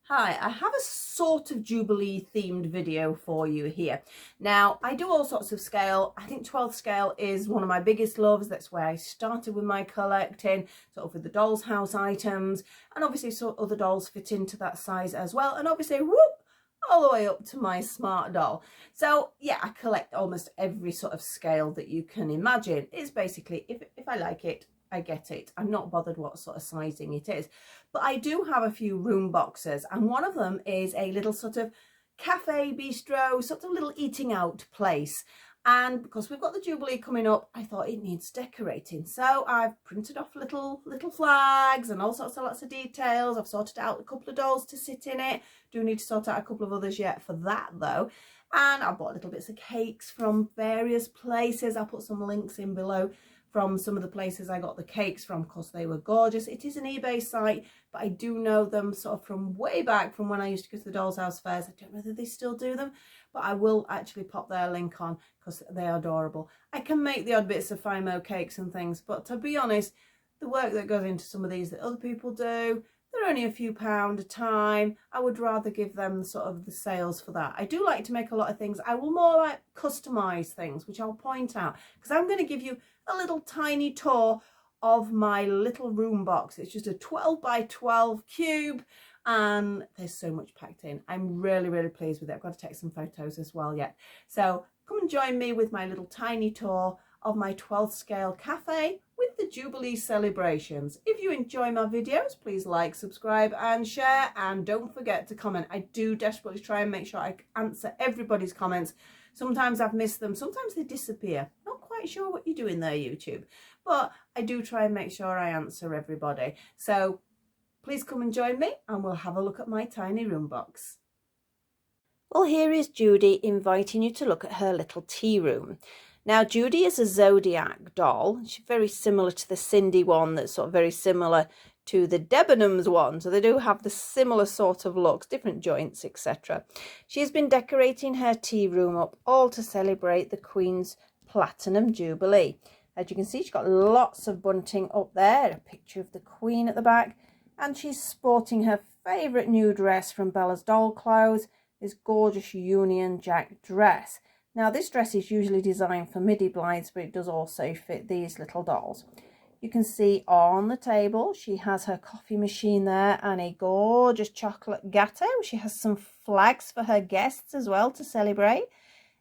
Hi, I have a sort of Jubilee themed video for you here. Now, I do all sorts of scale. I think 12th scale is one of my biggest loves. That's where I started with my collecting, sort of with the doll's house items. And obviously, so other dolls fit into that size as well. And obviously, whoop, all the way up to my smart doll. So yeah, I collect almost every sort of scale that you can imagine. It's basically, if I like it, I get it. I'm not bothered what sort of sizing it is. But I do have a few room boxes, and one of them is a little sort of cafe, bistro, sort of little eating out place. And because we've got the Jubilee coming up, I thought it needs decorating. So I've printed off little flags and all sorts of lots of details. I've sorted out a couple of dolls to sit in it. Do need to sort out a couple of others yet for that though. And I bought little bits of cakes from various places. I'll put some links in below from some of the places I got the cakes from because they were gorgeous. It is an eBay site, but I do know them sort of from way back from when I used to go to the Doll's House fairs. I don't know whether they still do them, but I will actually pop their link on because they are adorable. I can make the odd bits of Fimo cakes and things, but to be honest, the work that goes into some of these that other people do, they're only a few pound a time. I would rather give them sort of the sales for that. I do like to make a lot of things. I will more like customize things, which I'll point out because I'm going to give you a little tiny tour of my little room box. It's just a 12 by 12 cube and there's so much packed in. I'm really pleased with it. I've got to take some photos as well yet. So come and join me with my little tiny tour of my 12th scale cafe with the Jubilee celebrations. If you enjoy my videos, please like, subscribe and share, and don't forget to comment. I do desperately try and make sure I answer everybody's comments. Sometimes I've missed them, sometimes they disappear. Not quite sure what you're doing there, YouTube, but I do try and make sure I answer everybody. So please come and join me and we'll have a look at my tiny room box. Well, here is Judy inviting you to look at her little tea room. Now, Judy is a Zodiac doll. She's very similar to the Cindy one, that's sort of very similar to the Debenhams one. So they do have the similar sort of looks, different joints, etc. She's been decorating her tea room up all to celebrate the Queen's Platinum Jubilee. As you can see, she's got lots of bunting up there, a picture of the Queen at the back, and she's sporting her favourite new dress from Bella's Doll Clothes, this gorgeous Union Jack dress. Now, this dress is usually designed for midi blinds, but it does also fit these little dolls. You can see on the table, she has her coffee machine there and a gorgeous chocolate gatto. She has some flags for her guests as well to celebrate.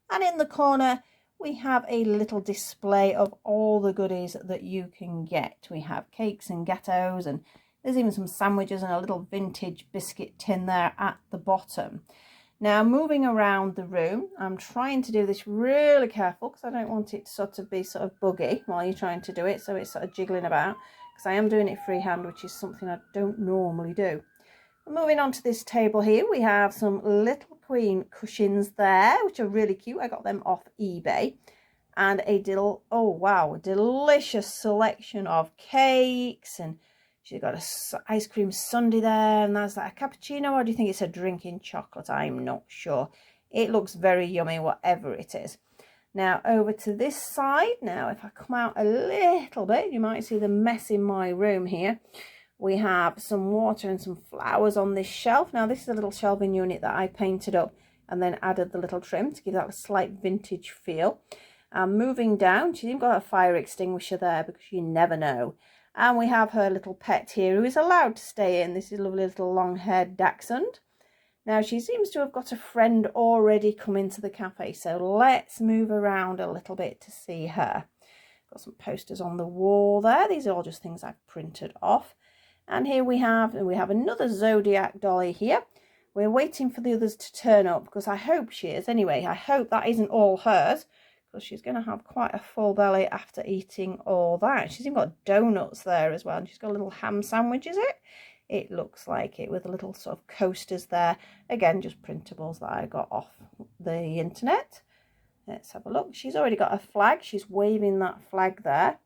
And in the corner, we have a little display of all the goodies that you can get. We have cakes and gattos, and there's even some sandwiches and a little vintage biscuit tin there at the bottom. Now, moving around the room, I'm trying to do this really careful because I don't want it to sort of be sort of buggy while you're trying to do it. So it's sort of jiggling about because I am doing it freehand, which is something I don't normally do. Moving on to this table here, we have some little Queen cushions there, which are really cute. I got them off eBay. And a delicious selection of cakes, and she's got a ice cream sundae there, and that's like a cappuccino, or do you think it's a drinking chocolate? I'm not sure. It looks very yummy, whatever it is. Now, over to this side. Now, if I come out a little bit, you might see the mess in my room here. We have some water and some flowers on this shelf. Now, this is a little shelving unit that I painted up and then added the little trim to give that a slight vintage feel. Moving down, she's even got a fire extinguisher there because you never know. And we have her little pet here who is allowed to stay in. This is a lovely little long-haired dachshund. Now, she seems to have got a friend already come into the cafe, so let's move around a little bit to see her. Got some posters on the wall there. These are all just things I've printed off. And here we have another Zodiac dolly here. We're waiting for the others to turn up because I hope she is. Anyway, I hope that isn't all hers, because she's going to have quite a full belly after eating all that. She's even got donuts there as well, and she's got a little ham sandwich, is it? It looks like it, with a little sort of coasters there. Again, just printables that I got off the internet. Let's have a look. She's already got a flag. She's waving that flag there.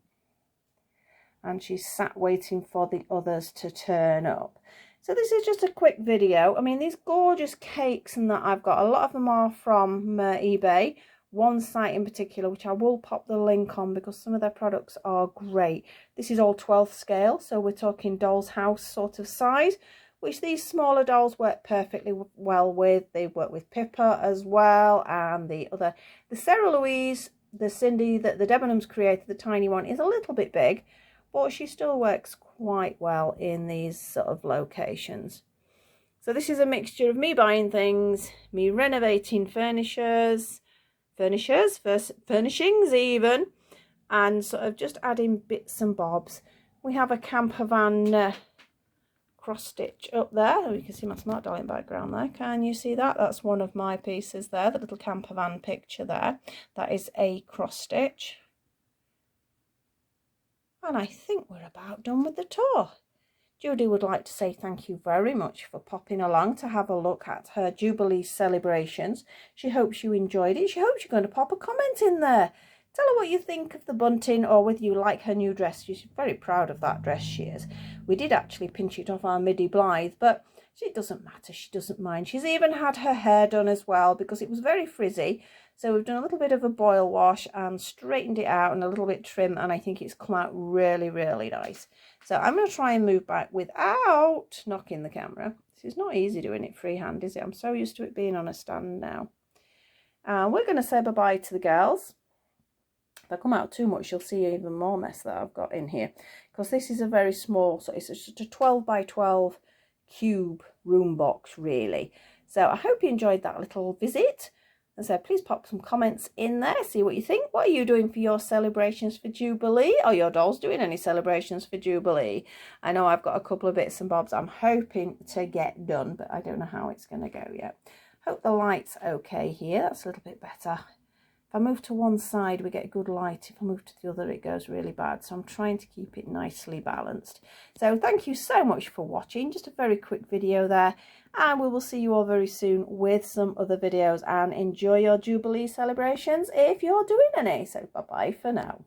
And she's sat waiting for the others to turn up. So this is just a quick video. I mean, these gorgeous cakes and that I've got, a lot of them are from eBay. One site in particular, which I will pop the link on because some of their products are great. This is all 12th scale, so we're talking doll's house sort of size, which these smaller dolls work perfectly well with. They work with Pippa as well, and the Sarah Louise, the Cindy that the Debenhams created, the tiny one, is a little bit big, but she still works quite well in these sort of locations. So this is a mixture of me buying things, me renovating furnishings even, and sort of just adding bits and bobs. We have a camper van cross stitch up there. You can see my smart doll in background there. Can you see that? That's one of my pieces there, the little camper van picture there. That is a cross stitch. And I think we're about done with the tour. Judy would like to say thank you very much for popping along to have a look at her Jubilee celebrations. She hopes you enjoyed it. She hopes you're going to pop a comment in there. Tell her what you think of the bunting, or whether you like her new dress. She's very proud of that dress, she is. We did actually pinch it off our midi Blythe, but it doesn't matter. She doesn't mind. She's even had her hair done as well, because it was very frizzy. So we've done a little bit of a boil wash and straightened it out, and a little bit trim, and I think it's come out really, really nice. So I'm going to try and move back without knocking the camera. This is not easy doing it freehand, is it? I'm so used to it being on a stand now. We're going to say bye-bye to the girls. If I come out too much, you'll see even more mess that I've got in here, because this is a very small, so it's just a 12 by 12 cube room box, really. So I hope you enjoyed that little visit. And so please pop some comments in there, see what you think. What are you doing for your celebrations for Jubilee? Are your dolls doing any celebrations for Jubilee? I know I've got a couple of bits and bobs I'm hoping to get done, but I don't know how it's going to go yet. Hope the light's okay here. That's a little bit better. If I move to one side, we get good light. If I move to the other, it goes really bad. So I'm trying to keep it nicely balanced. So thank you so much for watching. Just a very quick video there. And we will see you all very soon with some other videos. And enjoy your Jubilee celebrations if you're doing any. So bye-bye for now.